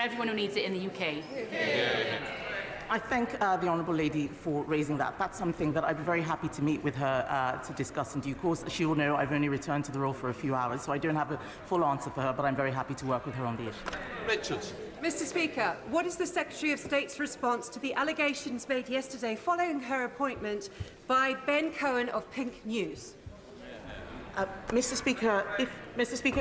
everyone who needs it in the UK. I thank the Honourable Lady for raising that. That's something that I'd be very happy to meet with her to discuss in due course. She will know I've only returned to the role for a few hours, so I don't have a full answer for her, but I'm very happy to work with her on the issue. Richards. Mr. Speaker, what is the Secretary of State's response to the allegations made yesterday following her appointment by Ben Cohen of Pink News? Mr. Speaker,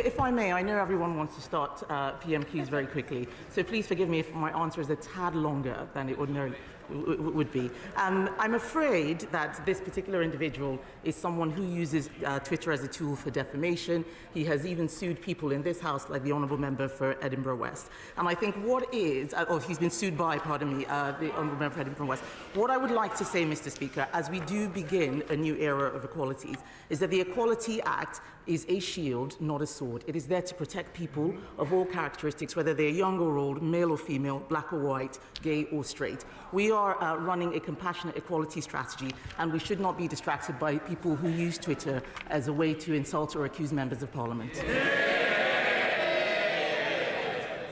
if I may, I know everyone wants to start PMQs very quickly, so please forgive me if my answer is a tad longer than it ordinarily would be. I'm afraid that this particular individual is someone who uses Twitter as a tool for defamation. He has even sued people in this House, like the Honourable Member for Edinburgh West. And I think what is, he's been sued by, pardon me, the Honourable Member for Edinburgh West. What I would like to say, Mr. Speaker, as we do begin a new era of equalities, is that the Equality Act is a shield, not a sword. It is there to protect people of all characteristics, whether they're young or old, male or female, black or white, gay or straight. We are running a compassionate equality strategy, and we should not be distracted by people who use Twitter as a way to insult or accuse members of Parliament.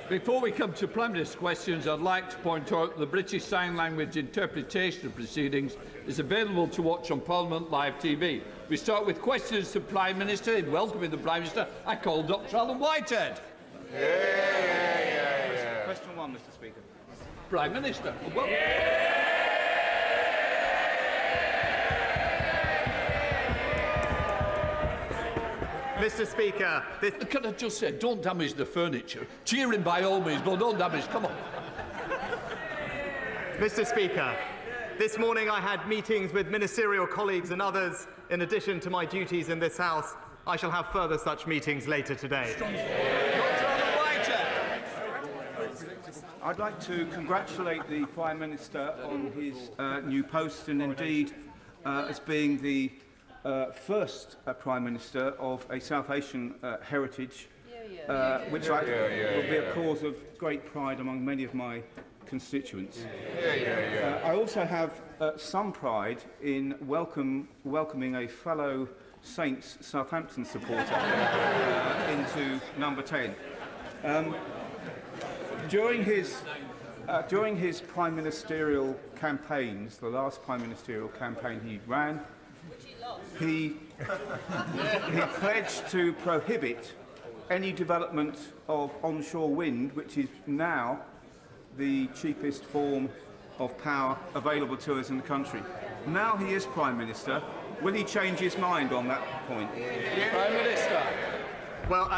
Before we come to Prime Minister's questions, I'd like to point out the British Sign Language interpretation of proceedings is available to watch on Parliament Live TV. We start with questions to Prime Minister. In welcoming the Prime Minister, I call Dr. Alan Whitehead. Question 1, Mr. Speaker. Prime Minister. Mr. Speaker, Can I just say, don't damage the furniture. Cheer him by all means, but don't damage. Come on. Mr. Speaker, this morning I had meetings with ministerial colleagues and others. In addition to my duties in this House, I shall have further such meetings later today. I'd like to congratulate the Prime Minister on his new post, and indeed as being the first Prime Minister of a South Asian heritage, which will be a cause of great pride among many of my constituents. I also have some pride in welcoming a fellow Saints Southampton supporter into number 10. During his prime ministerial campaigns, the last prime ministerial campaign he ran, he pledged to prohibit any development of onshore wind, which is now the cheapest form of power available to us in the country. Now he is Prime Minister. Will he change his mind on that point? Prime Minister. Well,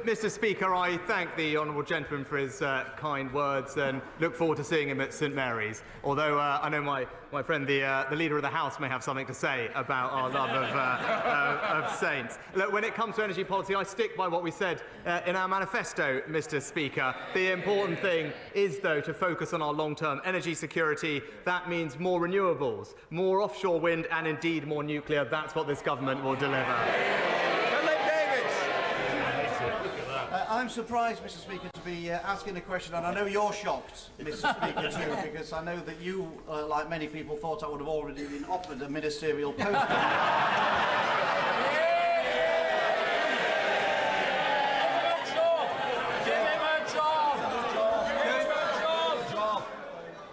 Mr. Speaker, I thank the honourable gentleman for his kind words and look forward to seeing him at St Mary's. Although I know my friend, the Leader of the House, may have something to say about our love of saints. Look, when it comes to energy policy, I stick by what we said in our manifesto, Mr. Speaker. The important thing is, though, to focus on our long-term energy security. That means more renewables, more offshore wind, and indeed more nuclear. That's what this government will deliver. I'm surprised, Mr. Speaker, to be asking a question, and I know you're shocked, Mr. Speaker, too, because I know that you, like many people, thought I would have already been offered a ministerial post.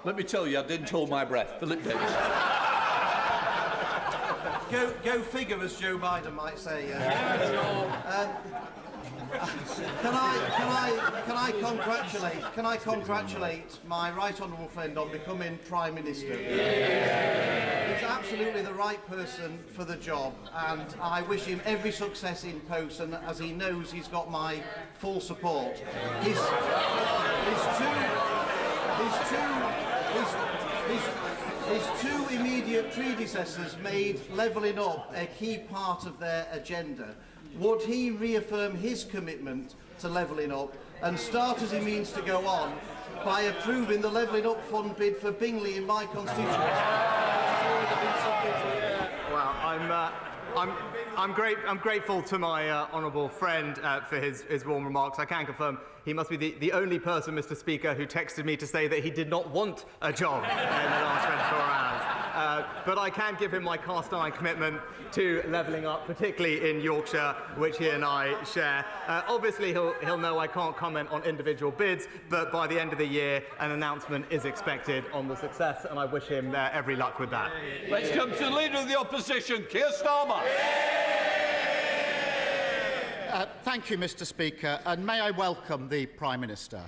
Let me tell you, I didn't hold my breath. Philip Davis. Go figure, as Joe Biden might say. Can I congratulate my right honourable friend on becoming Prime Minister? He's absolutely the right person for the job, and I wish him every success in post, and as he knows, he's got my full support. His two immediate predecessors made levelling up a key part of their agenda. Would he reaffirm his commitment to levelling up and start, as he means to go on, by approving the levelling up fund bid for Bingley in my constituency? Well, I'm grateful to my honourable friend for his warm remarks. I can confirm he must be the only person, Mr. Speaker, who texted me to say that he did not want a job in the last 24 hours. but I can give him my cast-iron commitment to levelling up, particularly in Yorkshire, which he and I share. Obviously, he'll know I can't comment on individual bids, but by the end of the year, an announcement is expected on the success, and I wish him every luck with that. Let's come to the Leader of the Opposition, Keir Starmer. Thank you, Mr. Speaker, and may I welcome the Prime Minister.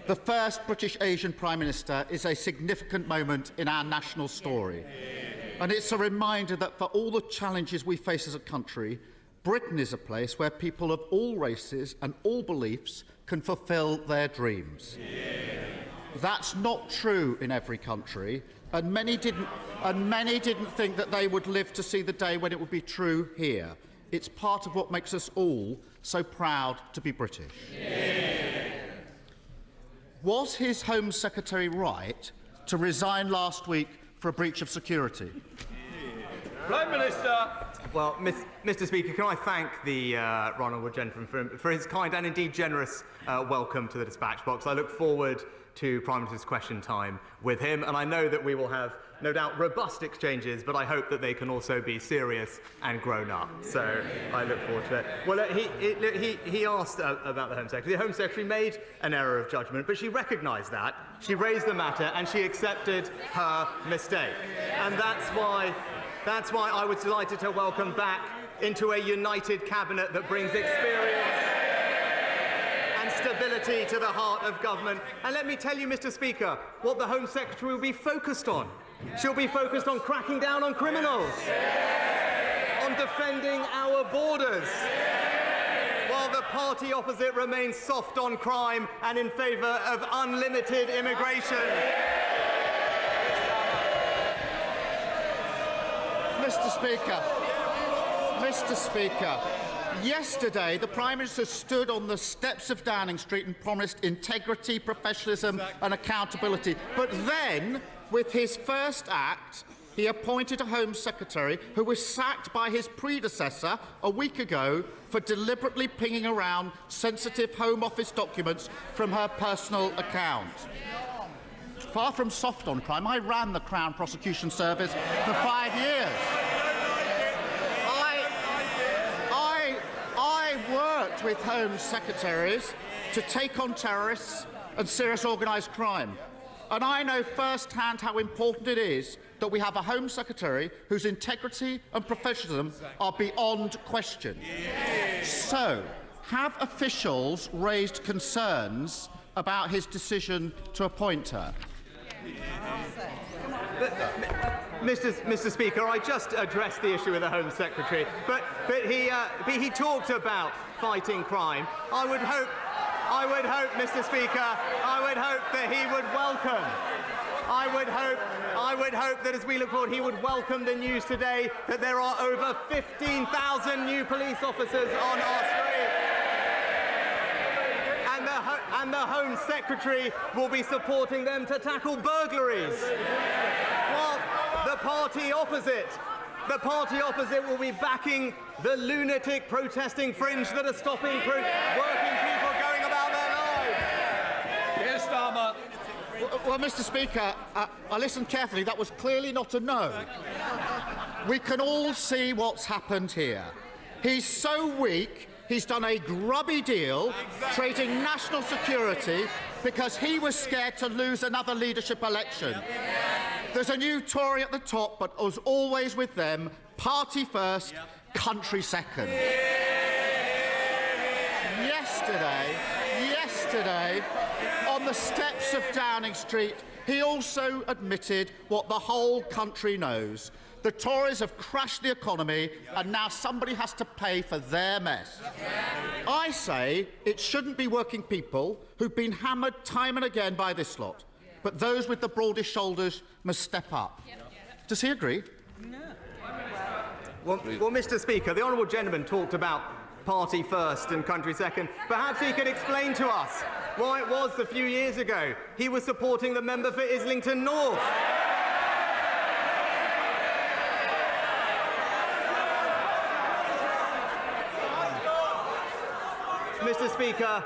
The first British Asian Prime Minister is a significant moment in our national story. And it's a reminder that for all the challenges we face as a country, Britain is a place where people of all races and all beliefs can fulfil their dreams. That's not true in every country, and many didn't think that they would live to see the day when it would be true here. It's part of what makes us all so proud to be British. Was his Home Secretary right to resign last week for a breach of security? Prime Minister. Well, Mr. Speaker, can I thank the honourable gentleman for his kind and indeed generous welcome to the dispatch box. I look forward to Prime Minister's question time with him, and I know that we will have, no doubt, robust exchanges, but I hope that they can also be serious and grown up. So I look forward to it. Well, he asked about the Home Secretary. The Home Secretary made an error of judgment, but she recognised that. She raised the matter and she accepted her mistake. And that's why I was delighted to welcome back into a united cabinet that brings experience and stability to the heart of government. And let me tell you, Mr. Speaker, what the Home Secretary will be focused on. She'll be focused on cracking down on criminals, on defending our borders, while the party opposite remains soft on crime and in favour of unlimited immigration. Mr. Speaker, yesterday the Prime Minister stood on the steps of Downing Street and promised integrity, professionalism and accountability. But then, with his first act, he appointed a Home Secretary who was sacked by his predecessor a week ago for deliberately pinging around sensitive Home Office documents from her personal account. Far from soft on crime, I ran the Crown Prosecution Service for 5 years. I worked with Home Secretaries to take on terrorists and serious organised crime. And I know firsthand how important it is that we have a Home Secretary whose integrity and professionalism are beyond question. So, have officials raised concerns about his decision to appoint her? Mr. Speaker, I just addressed the issue with the Home Secretary, but he talked about fighting crime. I would hope, Mr. Speaker, I would hope that he would welcome. I would hope that as we look forward, he would welcome the news today that there are over 15,000 new police officers on our street. And the Home Secretary will be supporting them to tackle burglaries. While the party opposite will be backing the lunatic protesting fringe that are stopping working people going about their lives. Keir Starmer. Well, Mr. Speaker, I listened carefully. That was clearly not a no. We can all see what's happened here. He's so weak, he's done a grubby deal, trading national security because he was scared to lose another leadership election. There's a new Tory at the top, but as always with them, party first, country second. Yesterday, on the steps of Downing Street, he also admitted what the whole country knows. The Tories have crashed the economy, and now somebody has to pay for their mess. I say it shouldn't be working people who've been hammered time and again by this lot, but those with the broadest shoulders must step up. Does he agree? No. Well, Mr. Speaker, the honourable gentleman talked about party first and country second. Perhaps he could explain to us why it was a few years ago he was supporting the member for Islington North. Mr. Speaker,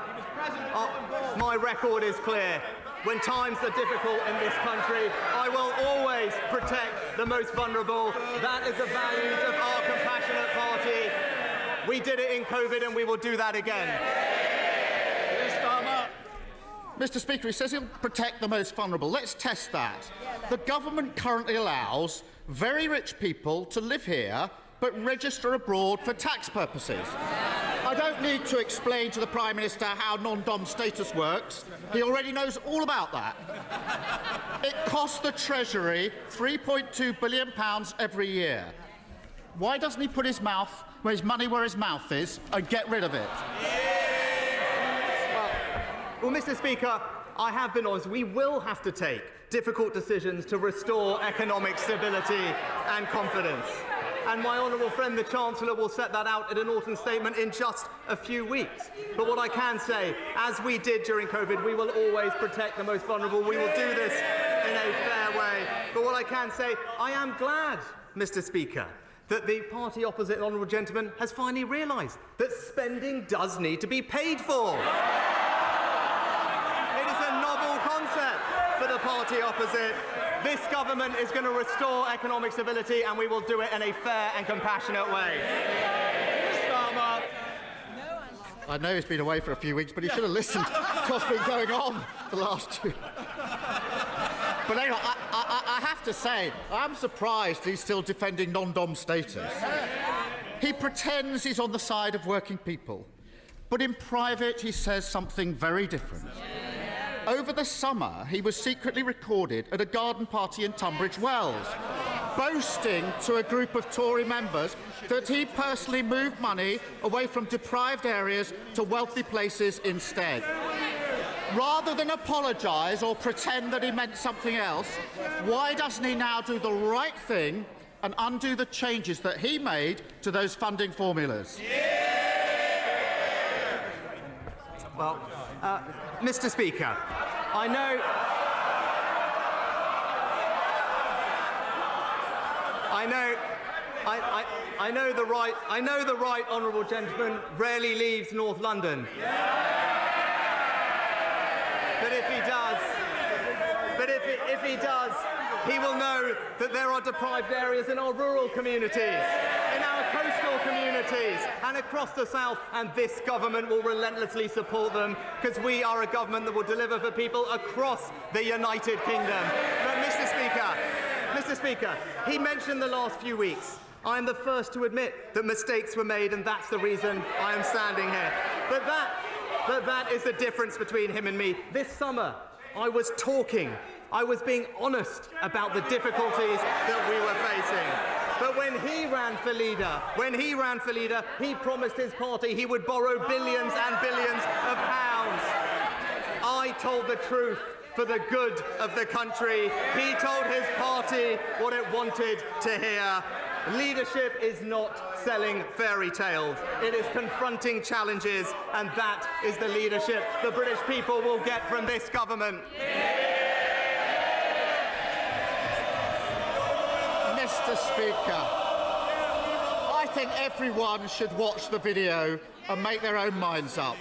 my record is clear. when times are difficult in this country, I will always protect the most vulnerable. That is the values of our compassionate party. We did it in COVID and we will do that again. Mr. Speaker, he says he'll protect the most vulnerable. Let's test that. The government currently allows very rich people to live here but register abroad for tax purposes. I don't need to explain to the Prime Minister how non-dom status works. He already knows all about that. It costs the Treasury £3.2 billion every year. Why doesn't he put his money where his mouth is and get rid of it? Well, Mr. Speaker, I have been honest. We will have to take difficult decisions to restore economic stability and confidence. And my honourable friend, the Chancellor, will set that out in an autumn statement in just a few weeks. But what I can say, as we did during COVID, we will always protect the most vulnerable. We will do this in a fair way. But what I can say, I am glad, Mr. Speaker, that the party opposite, the honourable gentleman, has finally realised that spending does need to be paid for. It is a novel concept for the party opposite. This government is going to restore economic stability and we will do it in a fair and compassionate way. I know he's been away for a few weeks, but he should have listened to what's been going on the last 2. But anyway, I have to say, I'm surprised he's still defending non-dom status. He pretends he's on the side of working people, but in private he says something very different. Over the summer, he was secretly recorded at a garden party in Tunbridge Wells, boasting to a group of Tory members that he personally moved money away from deprived areas to wealthy places instead. Rather than apologise or pretend that he meant something else, why doesn't he now do the right thing and undo the changes that he made to those funding formulas? Well, Mr. Speaker, I know the right honourable gentleman rarely leaves North London. But if he does, he will know that there are deprived areas in our rural communities, in our coastal communities, and across the south, and this government will relentlessly support them because we are a government that will deliver for people across the United Kingdom. But Mr. Speaker, he mentioned the last few weeks. I am the first to admit that mistakes were made, and that's the reason I am standing here. But that is the difference between him and me. This summer, I was being honest about the difficulties that we were facing. But when he ran for leader, he promised his party he would borrow billions and billions of pounds. I told the truth for the good of the country. He told his party what it wanted to hear. Leadership is not selling fairy tales. It is confronting challenges, and that is the leadership the British people will get from this government. Mr. Speaker, I think everyone should watch the video and make their own minds up.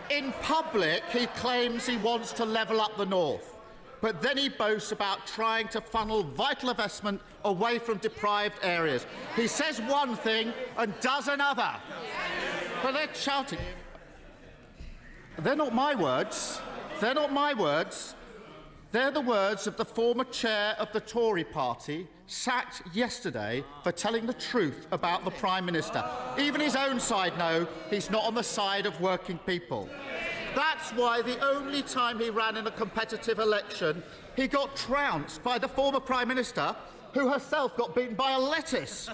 In public, he claims he wants to level up the north, but then he boasts about trying to funnel vital investment away from deprived areas. He says one thing and does another. But they're shouting. They're not my words. They're not my words. They're the words of the former chair of the Tory party, sacked yesterday for telling the truth about the Prime Minister. Even his own side know he's not on the side of working people. That's why the only time he ran in a competitive election, he got trounced by the former Prime Minister, who herself got beaten by a lettuce.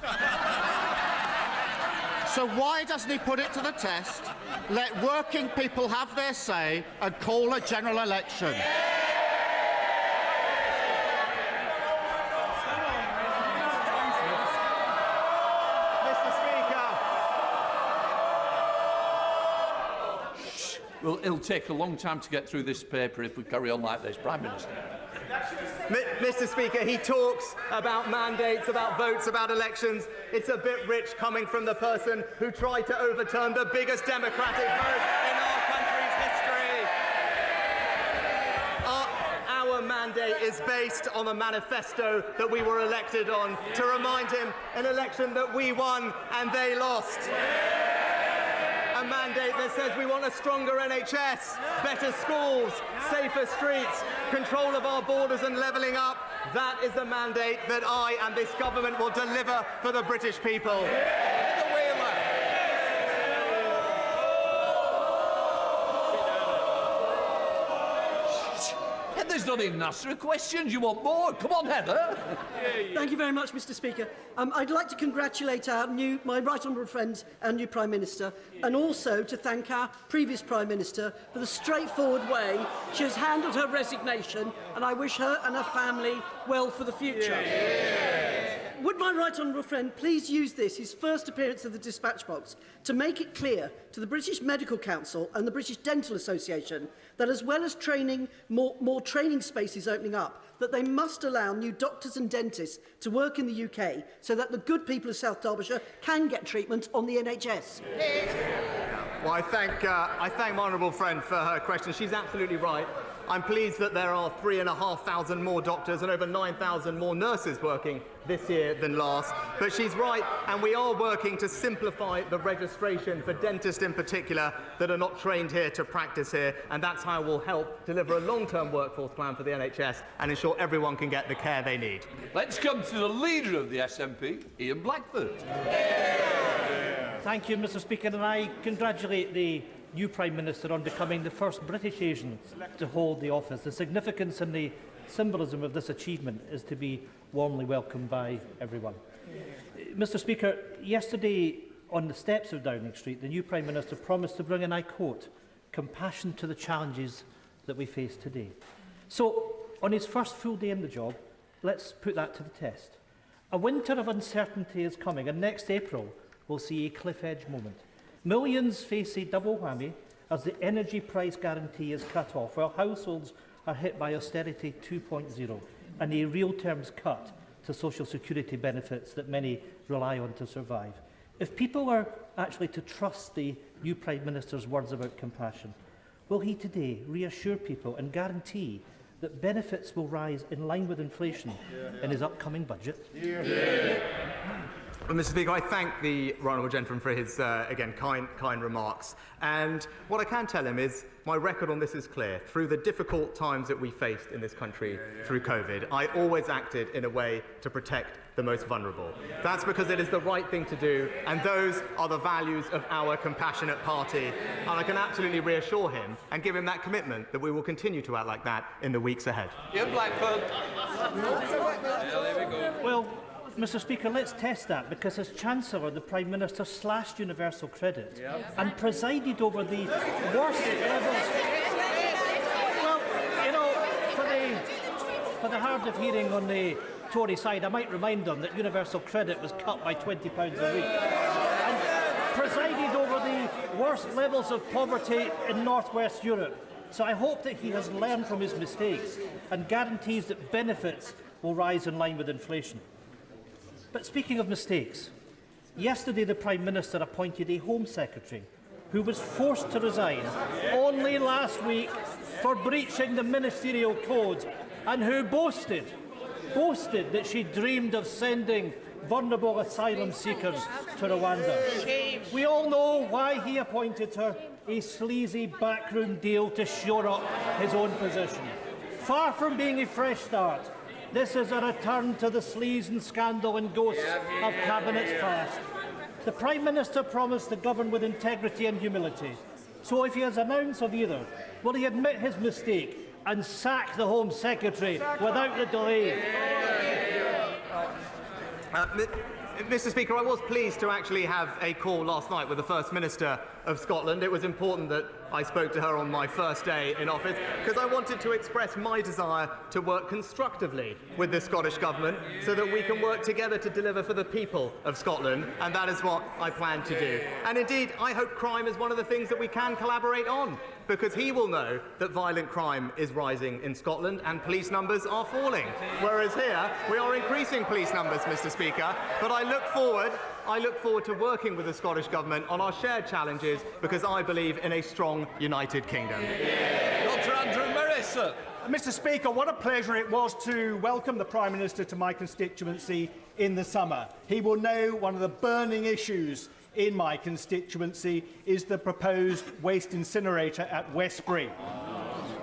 So why doesn't he put it to the test, let working people have their say and call a general election? Well, it'll take a long time to get through this paper if we carry on like this, Prime Minister. Mr. Speaker, he talks about mandates, about votes, about elections. It's a bit rich coming from the person who tried to overturn the biggest democratic vote in our country's history. mandate is based on the manifesto that we were elected on, to remind him an election that we won and they lost. A mandate that says we want a stronger NHS, better schools, safer streets, control of our borders and levelling up. That is the mandate that I and this government will deliver for the British people. There's not even answer questions. You want more? Come on, Heather. Thank you very much, Mr. Speaker. I'd like to congratulate my right honourable friend and new Prime Minister, and also to thank our previous Prime Minister for the straightforward way she has handled her resignation, and I wish her and her family well for the future. Would my right honourable friend please use this, his first appearance of the dispatch box, to make it clear to the British Medical Council and the British Dental Association that, as well as training, more training spaces opening up, that they must allow new doctors and dentists to work in the UK so that the good people of South Derbyshire can get treatment on the NHS? Well, I thank my honourable friend for her question. She's absolutely right. I'm pleased that there are 3,500 more doctors and over 9,000 more nurses working this year than last. But she's right, and we are working to simplify the registration for dentists in particular that are not trained here to practice here, and that's how we'll help deliver a long-term workforce plan for the NHS and ensure everyone can get the care they need. Let's come to the leader of the SNP, Ian Blackford. Thank you, Mr. Speaker, and I congratulate the new Prime Minister on becoming the first British Asian to hold the office. The significance and the symbolism of this achievement is to be warmly welcomed by everyone. Mr. Speaker, yesterday on the steps of Downing Street, the new Prime Minister promised to bring, and I quote, compassion to the challenges that we face today. So, on his first full day in the job, let's put that to the test. A winter of uncertainty is coming, and next April we'll see a cliff edge moment. Millions face a double whammy as the energy price guarantee is cut off, while households are hit by austerity 2.0 and a real terms cut to social security benefits that many rely on to survive. If people are actually to trust the new Prime Minister's words about compassion, will he today reassure people and guarantee that benefits will rise in line with inflation in his upcoming budget? Well, Mr. Speaker, I thank the right honourable gentleman for his, again, kind remarks. And what I can tell him is my record on this is clear. Through the difficult times that we faced in this country through COVID, I always acted in a way to protect the most vulnerable. That's because it is the right thing to do, and those are the values of our compassionate party. And I can absolutely reassure him and give him that commitment that we will continue to act like that in the weeks ahead. Ian Blackford. Well, Mr. Speaker, let's test that, because as Chancellor, the Prime Minister slashed universal credit and presided over the worst levels. Well, you know, for the hard of hearing on the Tory side, I might remind them that universal credit was cut by £20 a week and presided over the worst levels of poverty in North West Europe. So I hope that he has learned from his mistakes and guarantees that benefits will rise in line with inflation. But speaking of mistakes, yesterday the Prime Minister appointed a Home Secretary who was forced to resign only last week for breaching the ministerial code, and who boasted that she dreamed of sending vulnerable asylum seekers to Rwanda. We all know why he appointed her, a sleazy backroom deal to shore up his own position. Far from being a fresh start, this is a return to the sleaze and scandal and ghosts of cabinets past. The Prime Minister promised to govern with integrity and humility. So if he has an ounce of either, will he admit his mistake and sack the Home Secretary without the delay? Mr. Speaker, I was pleased to actually have a call last night with the First Minister of Scotland. It was important that I spoke to her on my first day in office because I wanted to express my desire to work constructively with the Scottish Government so that we can work together to deliver for the people of Scotland, and that is what I plan to do. And indeed, I hope crime is one of the things that we can collaborate on, because he will know that violent crime is rising in Scotland and police numbers are falling. Whereas here, we are increasing police numbers, Mr. Speaker. But I look forward to working with the Scottish Government on our shared challenges, because I believe in a strong United Kingdom. Dr. Andrew Morris. Mr. Speaker, what a pleasure it was to welcome the Prime Minister to my constituency in the summer. He will know one of the burning issues in my constituency is the proposed waste incinerator at Westbury.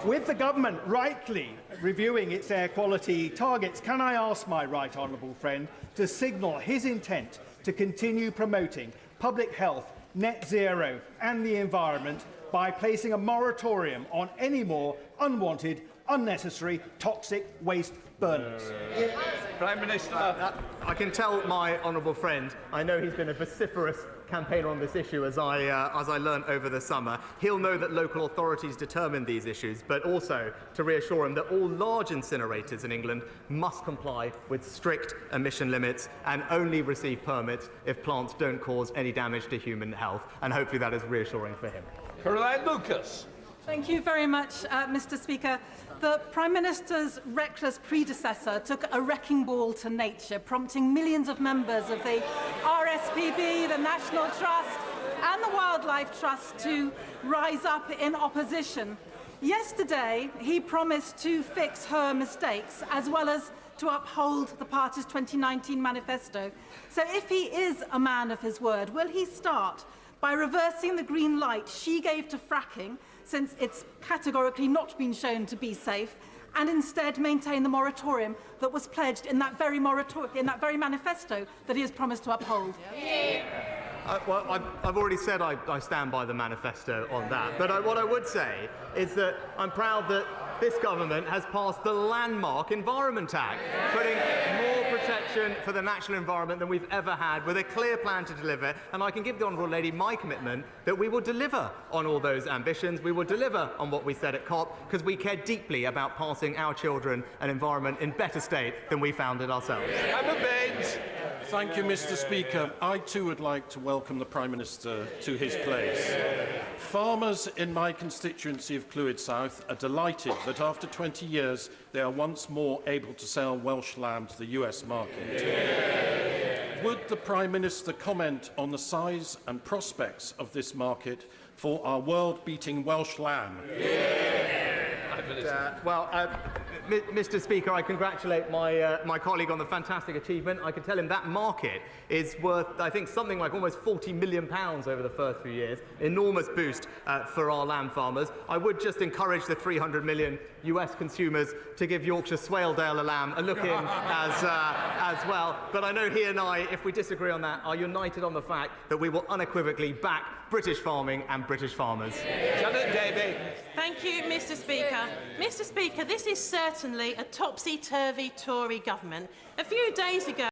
With the government rightly reviewing its air quality targets, can I ask my right honourable friend to signal his intent to continue promoting public health, net zero and the environment by placing a moratorium on any more unwanted, unnecessary, toxic waste burners? Prime Minister. I can tell my honourable friend, I know he's been a vociferous campaigner on this issue as I learned over the summer. He'll know that local authorities determine these issues, but also to reassure him that all large incinerators in England must comply with strict emission limits and only receive permits if plants don't cause any damage to human health. And hopefully that is reassuring for him. Caroline Lucas. Thank you very much, Mr. Speaker. The Prime Minister's reckless predecessor took a wrecking ball to nature, prompting millions of members of the RSPB, the National Trust and the Wildlife Trust to rise up in opposition. Yesterday, he promised to fix her mistakes as well as to uphold the party's 2019 manifesto. So if he is a man of his word, will he start by reversing the green light she gave to fracking, since it's categorically not been shown to be safe, and instead maintain the moratorium that was pledged in that very manifesto that he has promised to uphold? Well, I've already said I stand by the manifesto on that, but what I would say is that I'm proud that this government has passed the landmark Environment Act, putting more protection for the natural environment than we've ever had, with a clear plan to deliver. And I can give the Honourable Lady my commitment that we will deliver on all those ambitions. We will deliver on what we said at COP, because we care deeply about passing our children an environment in better state than we found it ourselves. Thank you, Mr. Speaker. I too would like to welcome the Prime Minister to his place. Farmers in my constituency of Clwyd South are delighted that after 20 years they are once more able to sell Welsh lamb to the US market. Would the Prime Minister comment on the size and prospects of this market for our world-beating Welsh lamb? Mr. Speaker, I congratulate my colleague on the fantastic achievement. I can tell him that market is worth, I think, something like almost £40 million over the first few years. Enormous boost for our lamb farmers. I would just encourage the 300 million US consumers to give Yorkshire Swaledale a lamb a look in as well. But I know he and I, if we disagree on that, are united on the fact that we will unequivocally back British farming and British farmers. Janet Davey. Thank you, Mr. Speaker. Mr. Speaker, this is certainly a topsy-turvy Tory government. A few days ago,